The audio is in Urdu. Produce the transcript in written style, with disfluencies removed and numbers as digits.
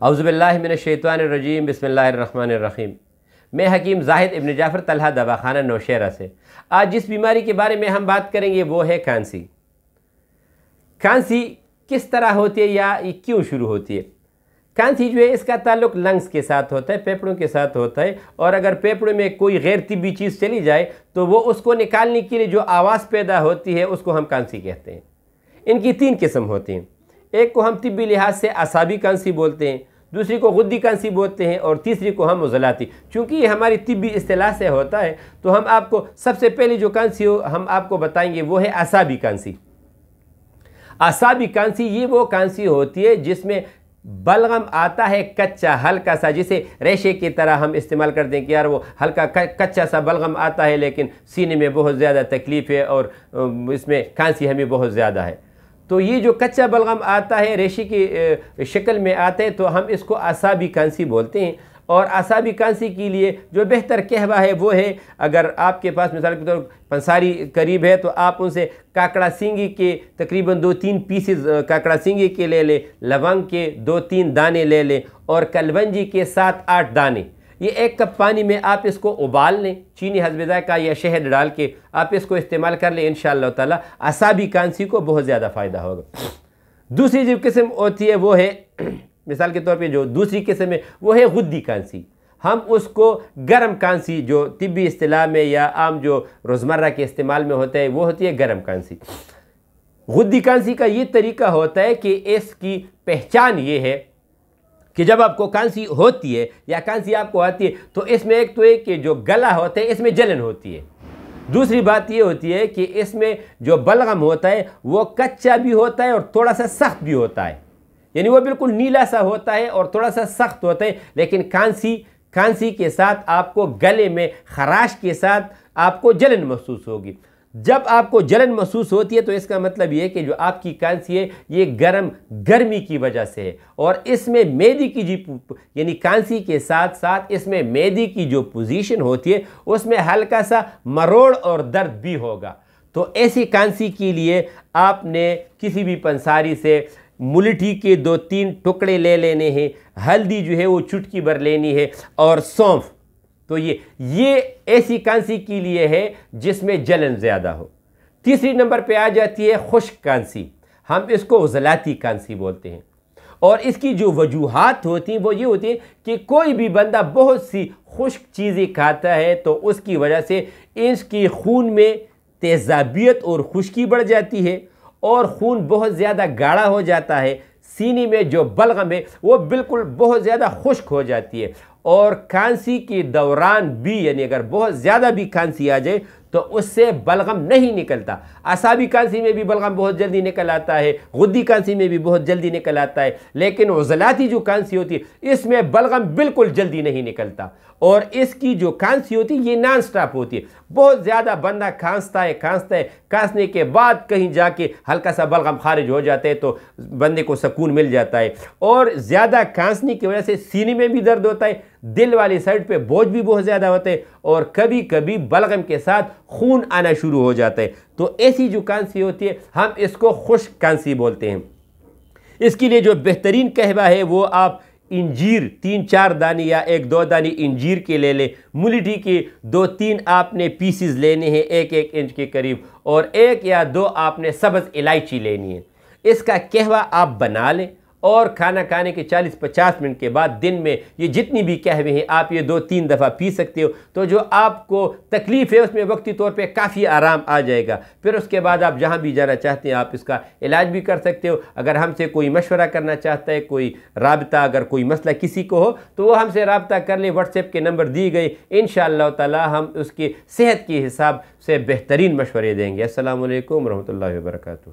اعوذ باللہ من الشیطان الرجیم بسم اللہ الرحمن الرحیم۔ میں حکیم زاہد ابن جعفر طلحہ دواخانہ نوشہرہ سے۔ آج جس بیماری کے بارے میں ہم بات کریں گے وہ ہے کھانسی۔ کھانسی کس طرح ہوتی ہے یا یہ کیوں شروع ہوتی ہے؟ کھانسی جو ہے اس کا تعلق لنگز کے ساتھ ہوتا ہے، پھیپھڑوں کے ساتھ ہوتا ہے، اور اگر پھیپھڑوں میں کوئی غیر طبی چیز چلی جائے تو وہ اس کو نکالنے کے لیے جو آواز پیدا ہوتی ہے اس کو ہم کھانسی کہتے ہیں۔ ان کی 3 قسم ہوتی ہیں۔ ایک کو ہم طبی لحاظ سے اعصابی کھانسی بولتے ہیں، دوسری کو غدی کھانسی بولتے ہیں، اور تیسری کو ہم عضلاتی۔ چونکہ یہ ہماری طبی اصطلاح سے ہوتا ہے تو ہم آپ کو سب سے پہلے جو کھانسی ہم آپ کو بتائیں گے وہ ہے اعصابی کھانسی۔ اعصابی کھانسی یہ وہ کھانسی ہوتی ہے جس میں بلغم آتا ہے کچا، ہلکا سا، جسے ریشے کی طرح ہم استعمال کرتے ہیں کہ یار وہ ہلکا کچا سا بلغم آتا ہے لیکن سینے میں بہت زیادہ تکلیف ہے اور اس میں کھانسی ہمیں بہت زیادہ ہے۔ تو یہ جو کچا بلغم آتا ہے ریشے کی شکل میں آتا ہے تو ہم اس کو اعصابی کھانسی بولتے ہیں۔ اور اعصابی کھانسی کے لیے جو بہتر قہوہ ہے وہ ہے، اگر آپ کے پاس مثال کے طور پنساری قریب ہے تو آپ ان سے کاکڑا سینگی کے تقریباً 2-3 پیسز کاکڑا سینگی کے لے لیں، لونگ کے 2-3 دانے لے لیں، اور کلونجی کے 7-8 دانے۔ یہ 1 کپ پانی میں آپ اس کو ابال لیں، چینی حسب ذائقہ یا شہد ڈال کے آپ اس کو استعمال کر لیں، انشاءاللہ تعالی اعصابی کھانسی کو بہت زیادہ فائدہ ہوگا۔ دوسری جو قسم ہوتی ہے وہ ہے، مثال کے طور پہ جو دوسری قسم ہے وہ ہے غدی کھانسی۔ ہم اس کو گرم کھانسی جو طبی اصطلاح میں یا عام جو روزمرہ کے استعمال میں ہوتا ہے وہ ہوتی ہے گرم کھانسی۔ غدی کھانسی کا یہ طریقہ ہوتا ہے کہ اس کی پہچان یہ ہے کہ جب آپ کو کھانسی ہوتی ہے یا کھانسی آپ کو آتی ہے تو اس میں ایک تو ہے کہ جو گلا ہوتا ہے اس میں جلن ہوتی ہے۔ دوسری بات یہ ہوتی ہے کہ اس میں جو بلغم ہوتا ہے وہ کچا بھی ہوتا ہے اور تھوڑا سا سخت بھی ہوتا ہے، یعنی وہ بالکل نیلا سا ہوتا ہے اور تھوڑا سا سخت ہوتا ہے، لیکن کھانسی کے ساتھ آپ کو گلے میں خراش کے ساتھ آپ کو جلن محسوس ہوگی۔ جب آپ کو جلن محسوس ہوتی ہے تو اس کا مطلب یہ ہے کہ جو آپ کی کھانسی ہے یہ گرمی کی وجہ سے ہے، اور اس میں معدے کی یعنی کھانسی کے ساتھ ساتھ اس میں معدے کی جو پوزیشن ہوتی ہے اس میں ہلکا سا مروڑ اور درد بھی ہوگا۔ تو ایسی کھانسی کے لیے آپ نے کسی بھی پنساری سے ملٹھی کے 2-3 ٹکڑے لے لینے ہیں، ہلدی جو ہے وہ چٹکی بھر لینی ہے، اور سونف۔ تو یہ ایسی کھانسی کے لیے ہے جس میں جلن زیادہ ہو۔ تیسری نمبر پہ آ جاتی ہے خشک کھانسی، ہم اس کو عضلاتی کھانسی بولتے ہیں۔ اور اس کی جو وجوہات ہوتی ہیں وہ یہ ہوتی ہیں کہ کوئی بھی بندہ بہت سی خشک چیزیں کھاتا ہے تو اس کی وجہ سے اس کی خون میں تیزابیت اور خشکی بڑھ جاتی ہے، اور خون بہت زیادہ گاڑھا ہو جاتا ہے، سینے میں جو بلغم ہے وہ بالکل بہت زیادہ خشک ہو جاتی ہے، اور کھانسی کے دوران بھی یعنی اگر بہت زیادہ بھی کھانسی آ جائے تو اس سے بلغم نہیں نکلتا۔ اعصابی کھانسی میں بھی بلغم بہت جلدی نکل آتا ہے، غدی کھانسی میں بھی بہت جلدی نکل آتا ہے، لیکن عضلاتی جو کھانسی ہوتی ہے اس میں بلغم بالکل جلدی نہیں نکلتا، اور اس کی جو کھانسی ہوتی ہے یہ نان سٹاپ ہوتی ہے۔ بہت زیادہ بندہ کھانستا ہے، کھانسنے کے بعد کہیں جا کے ہلکا سا بلغم خارج ہو جاتے ہیں تو بندے کو سکون مل جاتا ہے، اور زیادہ کھانسنے کی وجہ سے سینے میں بھی درد ہوتا ہے، دل والی سائڈ پہ بوجھ بھی بہت زیادہ ہوتا ہے، اور کبھی کبھی بلغم کے ساتھ خون آنا شروع ہو جاتا ہے۔ تو ایسی جو کھانسی ہوتی ہے ہم اس کو خشک کھانسی بولتے ہیں۔ اس کے لیے جو بہترین قہوہ ہے وہ آپ انجیر 3-4 دانی یا 1-2 دانی انجیر کے لے لیں، ملٹھی کے 2-3 آپ نے پیسز لینے ہیں 1-1 انچ کے قریب، اور 1 یا 2 آپ نے سبز الائچی لینی ہے۔ اس کا قہوہ آپ بنا لیں، اور کھانا کھانے کے 40-50 منٹ کے بعد دن میں یہ جتنی بھی قہوے ہیں آپ یہ 2-3 دفعہ پی سکتے ہو، تو جو آپ کو تکلیف ہے اس میں وقتی طور پہ کافی آرام آ جائے گا۔ پھر اس کے بعد آپ جہاں بھی جانا چاہتے ہیں آپ اس کا علاج بھی کر سکتے ہو۔ اگر ہم سے کوئی مشورہ کرنا چاہتا ہے، کوئی رابطہ، اگر کوئی مسئلہ کسی کو ہو تو وہ ہم سے رابطہ کر لیں، واٹس ایپ کے نمبر دی گئی، انشاءاللہ تعالی ہم اس کی صحت کے حساب سے بہترین مشورے دیں گے۔ السلام علیکم ورحمۃ اللہ وبرکاتہ۔